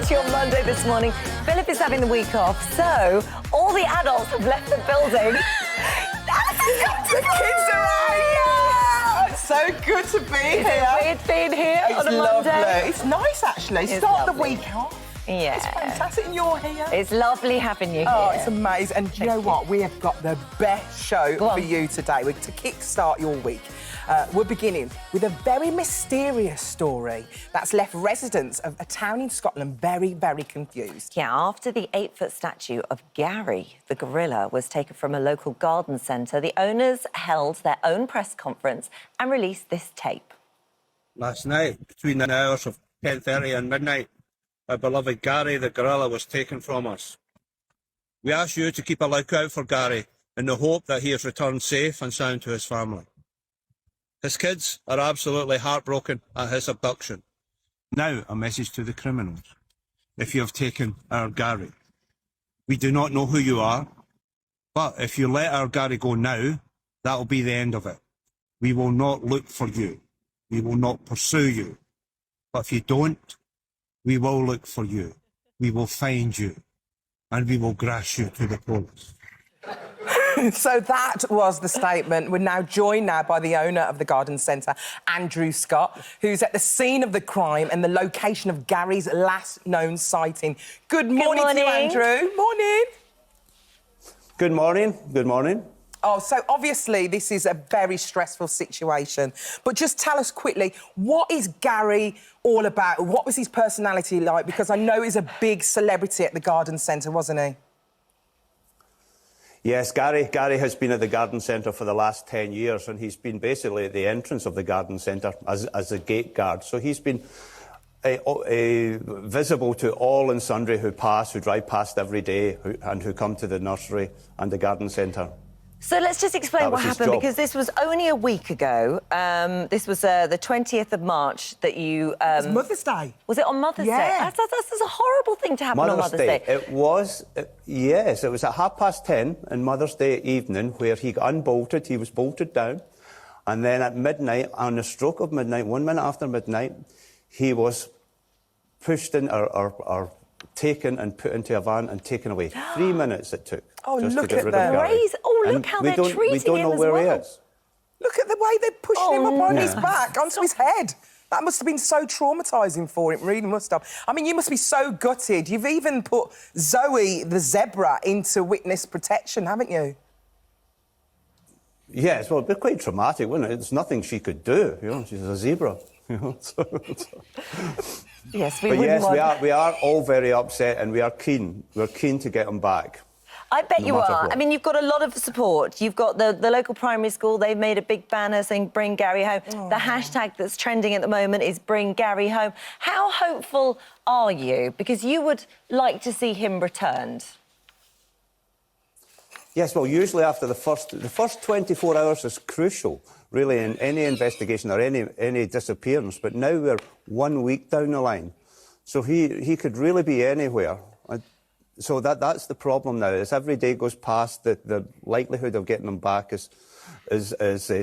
to your Monday this morning. Philip is having the week off, so all the adults have left the building. The kids are out! It's so good to be here. It's being here on a lovely. Monday. It's nice, actually. It's Start lovely. the week off. Yeah. It's fantastic, and you're here. It's lovely having you here. Oh, it's amazing. And do you know what? We have got the best show for you today. We're to kickstart your week. We're beginning with a very mysterious story that's left residents of a town in Scotland very, very confused. Yeah, after the 8-foot statue of Gary, the gorilla, was taken from a local garden centre, the owners held their own press conference and released this tape. Last night, between the hours of 10:30 and midnight, our beloved Gary the gorilla was taken from us. We ask you to keep a lookout for Gary in the hope that he has returned safe and sound to his family. His kids are absolutely heartbroken at his abduction. Now, a message to the criminals. If you have taken our Gary, we do not know who you are, but if you let our Gary go now, that will be the end of it. We will not look for you. We will not pursue you. But if you don't, we will look for you. We will find you. And we will grass you to the police. So that was the statement. We're now joined by the owner of the garden centre, Andrew Scott, who's at the scene of the crime and the location of Gary's last known sighting. Good morning to you, Andrew. Morning. Good morning. Good morning. Oh, so obviously this is a very stressful situation. But just tell us quickly, what is Gary all about? What was his personality like? Because I know he's a big celebrity at the garden centre, wasn't he? Yes, Gary has been at the garden centre for the last 10 years, and he's been basically at the entrance of the garden centre as a gate guard. So he's been visible to all and sundry who drive past every day and who come to the nursery and the garden centre. So let's just explain what happened, because this was only a week ago. This was the 20th of March that you... It was Mother's Day. Was it on Mother's Day? That's a horrible thing to happen on Mother's Day. It was, yes, it was at 10:30 on Mother's Day evening where he got unbolted, he was bolted down, and then at midnight, on the stroke of midnight, 1 minute after midnight, he was pushed in or taken and put into a van and taken away. 3 minutes it took. Oh, just look to get at rid that. of Gary. Oh, look how they're treating him as well. We don't know where he is. Look at the way they're pushing him up on his back, onto his head. That must have been so traumatising for him, really must have. I mean, you must be so gutted. You've even put Zoe, the zebra, into witness protection, haven't you? Yes, well, it'd be quite traumatic, wouldn't it? There's nothing she could do, you know, she's a zebra. You know, Yes, we are all very upset, and we are keen. We're keen to get him back. I bet you are. What. I mean, you've got a lot of support. You've got the local primary school. They've made a big banner saying "Bring Gary home." Oh. The hashtag that's trending at the moment is "Bring Gary home." How hopeful are you? Because you would like to see him returned. Yes, well, usually after the first 24 hours is crucial, really, in any investigation or any disappearance. But now we're 1 week down the line, so he could really be anywhere. So that's the problem now. As every day goes past, the likelihood of getting him back is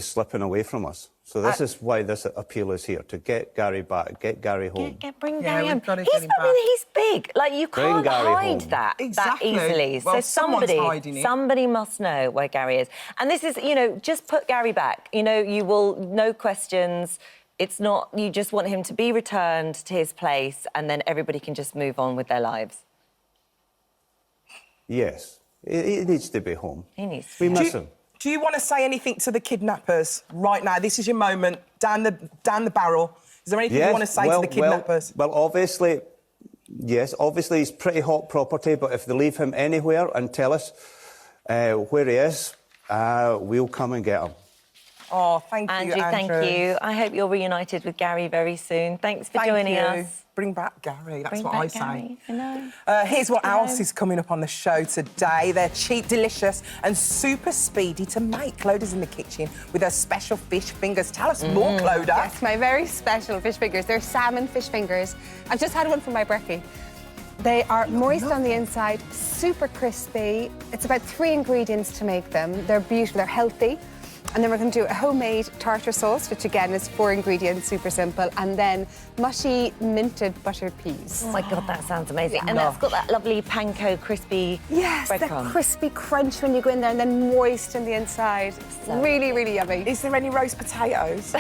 slipping away from us. So this is why this appeal is here, to get Gary back, get Gary home. Bring Gary home. He's big. Like, you can't hide that easily. Well, so somebody must know where Gary is. And this is, you know, just put Gary back. You know, you will, no questions. It's not, you just want him to be returned to his place and then everybody can just move on with their lives. Yes, he needs to be home. He needs to. We miss him. Do you want to say anything to the kidnappers right now? This is your moment, down the barrel. Is there anything you want to say to the kidnappers? Well, obviously, yes, obviously he's pretty hot property, but if they leave him anywhere and tell us where he is, we'll come and get him. Oh, thank you, Andrew. Thank you. I hope you're reunited with Gary very soon. Thanks for joining us. Bring back Gary, that's what I say. Gary. I know. Here's what else is coming up on the show today. They're cheap, delicious and super speedy to make. Cloda's in the kitchen with her special fish fingers. Tell us more, Cloda. Yes, my very special fish fingers. They're salmon fish fingers. I've just had one for my brekkie. They are moist on the inside, super crispy. It's about 3 ingredients to make them. They're beautiful, they're healthy. And then we're going to do a homemade tartar sauce, which again is 4 ingredients, super simple. And then mushy minted buttered peas. Oh my God, that sounds amazing. And that's got that lovely panko crispy Yes, the breadcrumb. crispy crunch when you go in there and then moist on the inside. So really, really yummy. Is there any roast potatoes?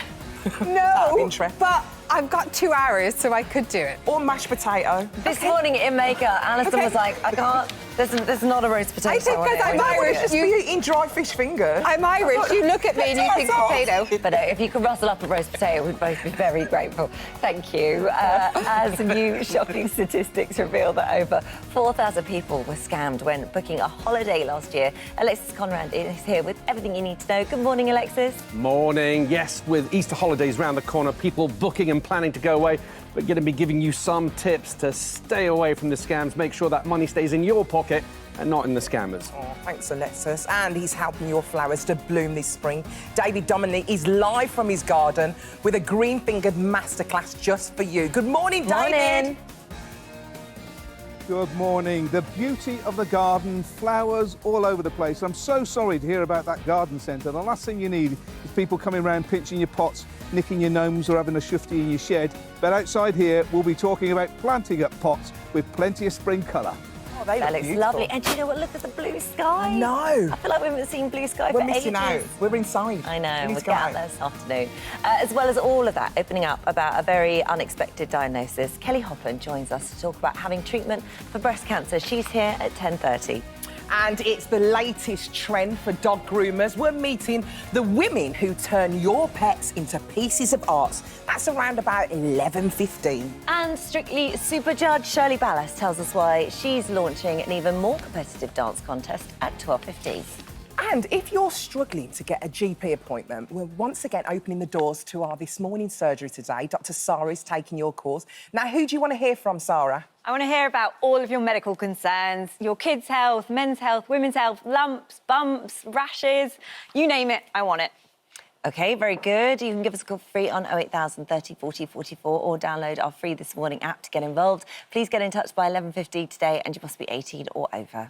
No, interest. but I've got 2 hours, so I could do it. Or mashed potato? This morning in makeup, Alison was like, I can't, there's not a roast potato. I think on because it. I'm Would Irish, just be eating dry fish fingers? I'm Irish. You look at me and you think potato. But if you could rustle up a roast potato, we'd both be very grateful. Thank you. As new shocking statistics reveal that over 4,000 people were scammed when booking a holiday last year. Alexis Conrad is here with everything you need to know. Good morning, Alexis. Morning. Yes, with Easter holidays round the corner, people booking and planning to go away. We're going to be giving you some tips to stay away from the scams. Make sure that money stays in your pocket and not in the scammers. Oh, thanks, Alexis. And he's helping your flowers to bloom this spring. David Dominic is live from his garden with a green-fingered masterclass just for you. Good morning, David. Morning. Good morning. The beauty of the garden, flowers all over the place. I'm so sorry to hear about that garden centre. The last thing you need is people coming around pinching your pots, nicking your gnomes or having a shufty in your shed. But outside here, we'll be talking about planting up pots with plenty of spring colour. Oh, they That look looks beautiful. lovely. And do you know what? Look at the blue sky. I know. I feel like we haven't seen blue sky We're for missing ages. out. We're inside. I know, We need we'll to get go out there this afternoon. As well as all of that, opening up about a very unexpected diagnosis, Kelly Hoppen joins us to talk about having treatment for breast cancer. She's here at 10:30. And it's the latest trend for dog groomers. We're meeting the women who turn your pets into pieces of art. That's around about 11:15. And Strictly Super Judge Shirley Ballas tells us why she's launching an even more competitive dance contest at 12:15. And if you're struggling to get a GP appointment, we're once again opening the doors to our This Morning surgery today. Dr. Sarah is taking your calls. Now, who do you want to hear from, Sarah? I want to hear about all of your medical concerns, your kids' health, men's health, women's health, lumps, bumps, rashes, you name it, I want it. OK, very good. You can give us a call for free on 08000 30 40 44 or download our free This Morning app to get involved. Please get in touch by 11:50 today and you must be 18 or over.